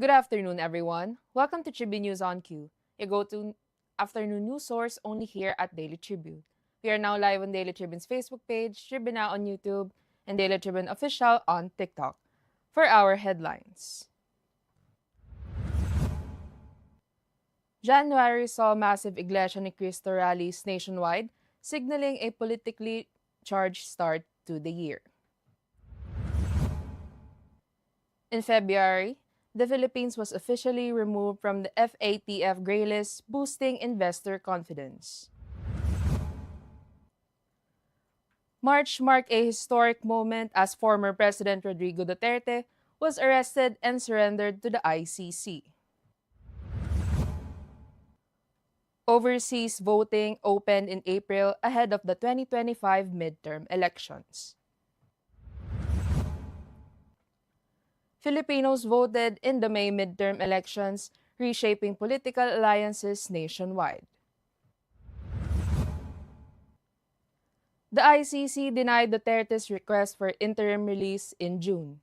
Good afternoon, everyone. Welcome to Tribune News on Q, your go-to afternoon news source only here at Daily Tribune. We are now live on Daily Tribune's Facebook page, Tribune Now on YouTube, and Daily Tribune Official on TikTok. For our headlines, January saw massive Iglesia ni Cristo rallies nationwide, signaling a politically charged start to the year. In February, the Philippines was officially removed from the FATF gray list, boosting investor confidence. March marked a historic moment as former President Rodrigo Duterte was arrested and surrendered to the ICC. Overseas voting opened in April ahead of the 2025 midterm elections. Filipinos voted in the May midterm elections, reshaping political alliances nationwide. The ICC denied Duterte's request for interim release in June.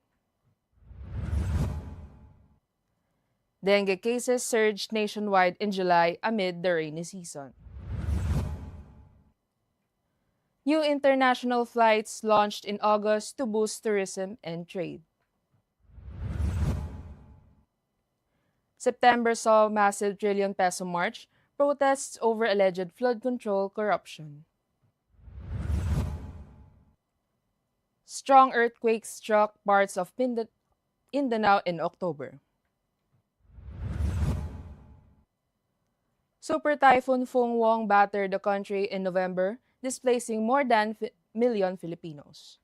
Dengue cases surged nationwide in July amid the rainy season. New international flights launched in August to boost tourism and trade. September saw massive trillion peso march, protests over alleged flood control corruption. Strong earthquakes struck parts of Mindanao in October. Super Typhoon Fong battered the country in November, displacing more than million Filipinos.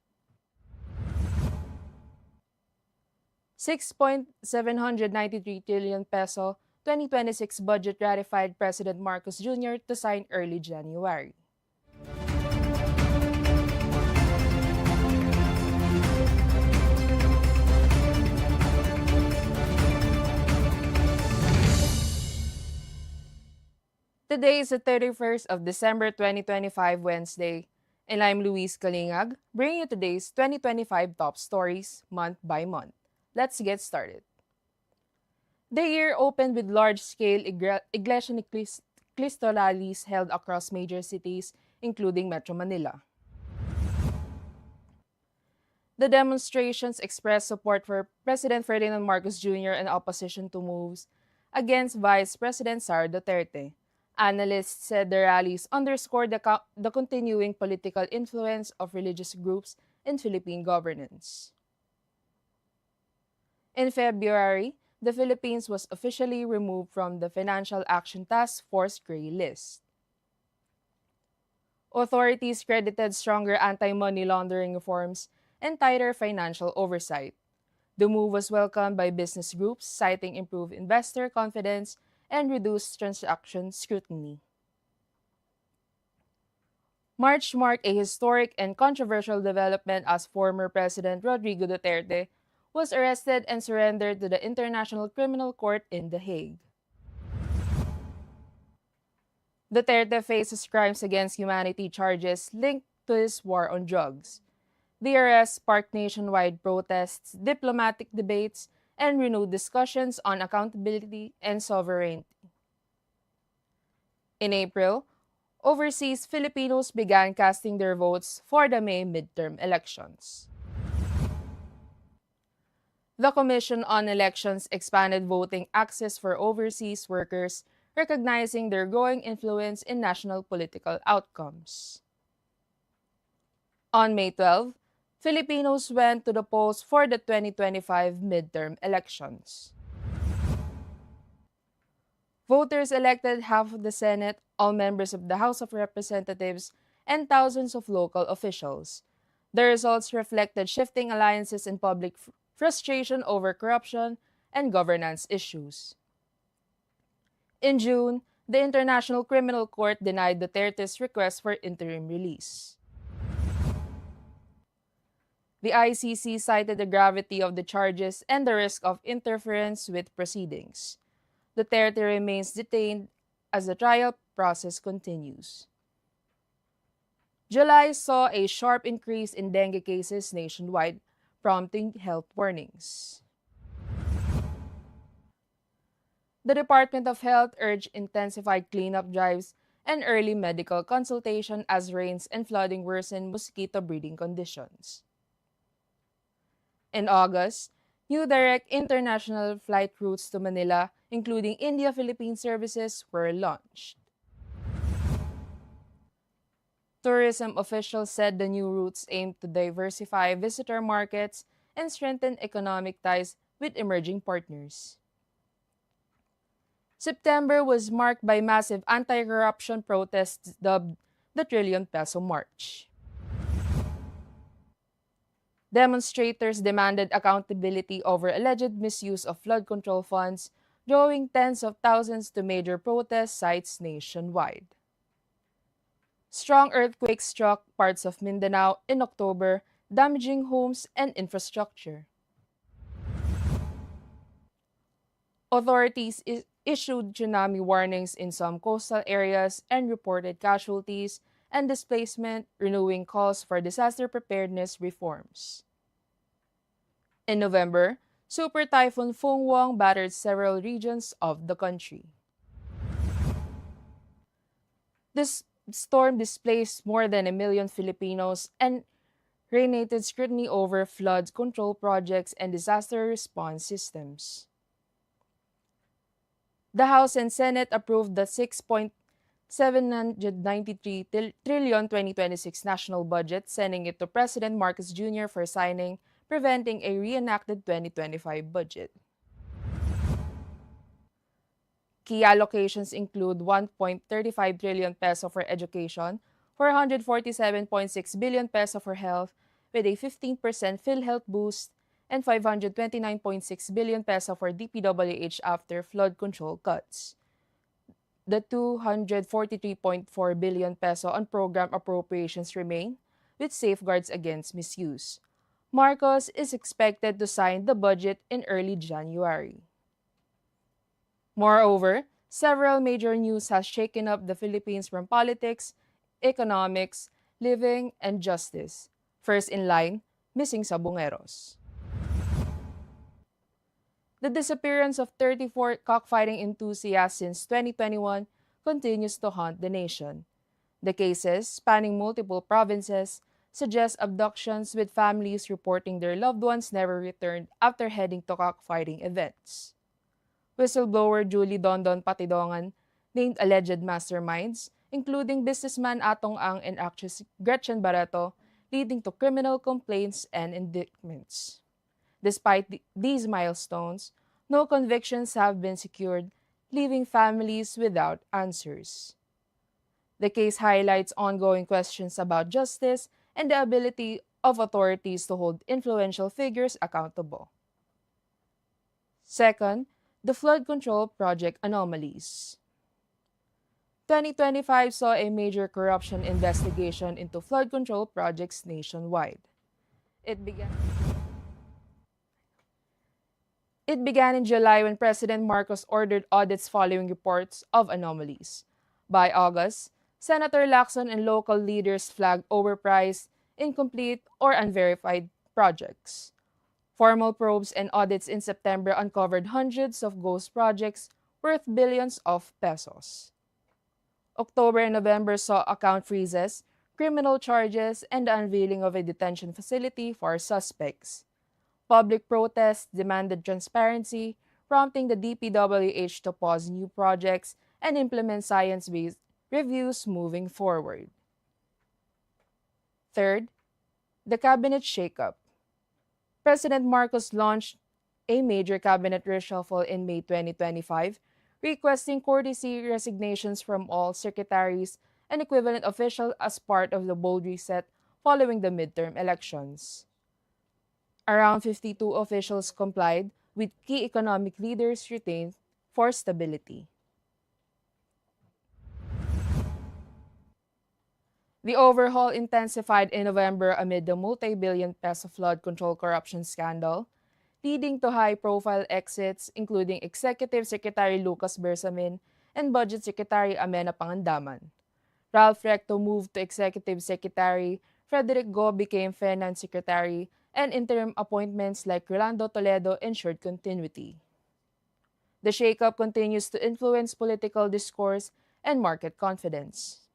6.793 trillion peso 2026 budget ratified President Marcos Jr. to sign early January. Today is the 31st of December 2025, Wednesday, and I'm Louisse Kalingag, bringing you today's 2025 top stories month by month. Let's get started. The year opened with large-scale Iglesia ni Cristo rallies held across major cities, including Metro Manila. The demonstrations expressed support for President Ferdinand Marcos Jr. and opposition to moves against Vice President Sara Duterte. Analysts said the rallies underscored the continuing political influence of religious groups in Philippine governance. In February, the Philippines was officially removed from the Financial Action Task Force gray list. Authorities credited stronger anti-money laundering reforms and tighter financial oversight. The move was welcomed by business groups, citing improved investor confidence and reduced transaction scrutiny. March marked a historic and controversial development as former President Rodrigo Duterte was arrested and surrendered to the International Criminal Court in The Hague. Duterte faces crimes against humanity charges linked to his war on drugs. The arrest sparked nationwide protests, diplomatic debates, and renewed discussions on accountability and sovereignty. In April, overseas Filipinos began casting their votes for the May midterm elections. The Commission on Elections expanded voting access for overseas workers, recognizing their growing influence in national political outcomes. On May 12, Filipinos went to the polls for the 2025 midterm elections. Voters elected half of the Senate, all members of the House of Representatives, and thousands of local officials. The results reflected shifting alliances and public frustration over corruption and governance issues. In June, the International Criminal Court denied Duterte's request for interim release. The ICC cited the gravity of the charges and the risk of interference with proceedings. Duterte remains detained as the trial process continues. July saw a sharp increase in dengue cases nationwide, prompting health warnings. The Department of Health urged intensified cleanup drives and early medical consultation as rains and flooding worsen mosquito breeding conditions. In August, new direct international flight routes to Manila, including India-Philippine services, were launched. Tourism officials said the new routes aim to diversify visitor markets and strengthen economic ties with emerging partners. September was marked by massive anti-corruption protests dubbed the Trillion Peso March. Demonstrators demanded accountability over alleged misuse of flood control funds, drawing tens of thousands to major protest sites nationwide. Strong earthquakes struck parts of Mindanao in October, damaging homes and infrastructure. Authorities issued tsunami warnings in some coastal areas and reported casualties and displacement, renewing calls for disaster preparedness reforms. In November, Super Typhoon Fenghuang battered several regions of the country. This storm displaced more than 1 million Filipinos and reignited scrutiny over flood control projects and disaster response systems. The House and Senate approved the 6.793 trillion 2026 national budget, sending it to President Marcos Jr. for signing, preventing a reenacted 2025 budget. Key allocations include 1.35 trillion peso for education, 447.6 billion peso for health, with a 15% PhilHealth boost, and 529.6 billion peso for DPWH after flood control cuts. The 243.4 billion peso on program appropriations remain, with safeguards against misuse. Marcos is expected to sign the budget in early January. Moreover, several major news has shaken up the Philippines from politics, economics, living, and justice. First in line, missing sabongeros. The disappearance of 34 cockfighting enthusiasts since 2021 continues to haunt the nation. The cases, spanning multiple provinces, suggest abductions, with families reporting their loved ones never returned after heading to cockfighting events. Whistleblower Julie Dondon Patidongan named alleged masterminds, including businessman Atong Ang and actress Gretchen Barreto, leading to criminal complaints and indictments. Despite these milestones, no convictions have been secured, leaving families without answers. The case highlights ongoing questions about justice and the ability of authorities to hold influential figures accountable. Second, the flood control project anomalies. 2025 saw a major corruption investigation into flood control projects nationwide. It began in July when President Marcos ordered audits following reports of anomalies. By August, Senator Lacson and local leaders flagged overpriced, incomplete, or unverified projects. Formal probes and audits in September uncovered hundreds of ghost projects worth billions of pesos. October and November saw account freezes, criminal charges, and the unveiling of a detention facility for suspects. Public protests demanded transparency, prompting the DPWH to pause new projects and implement science-based reviews moving forward. Third, the cabinet shakeup. President Marcos launched a major cabinet reshuffle in May 2025, requesting courtesy resignations from all secretaries and equivalent officials as part of the bold reset following the midterm elections. Around 52 officials complied, with key economic leaders retained for stability. The overhaul intensified in November amid the multi-billion peso flood control corruption scandal, leading to high-profile exits including Executive Secretary Lucas Bersamin and Budget Secretary Amena Pangandaman. Ralph Recto moved to Executive Secretary, Frederick Go became Finance Secretary, and interim appointments like Rolando Toledo ensured continuity. The shakeup continues to influence political discourse and market confidence.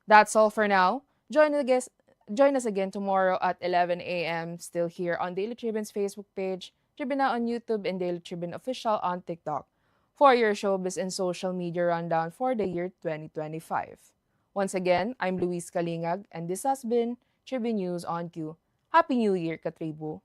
That's all for now. Join us again tomorrow at 11 a.m. still here on Daily Tribune's Facebook page, Tribune on YouTube, and Daily Tribune Official on TikTok for your showbiz and social media rundown for the year 2025. Once again, I'm Louise Kalingag, and this has been Tribune News on Q. Happy New Year, Katribu!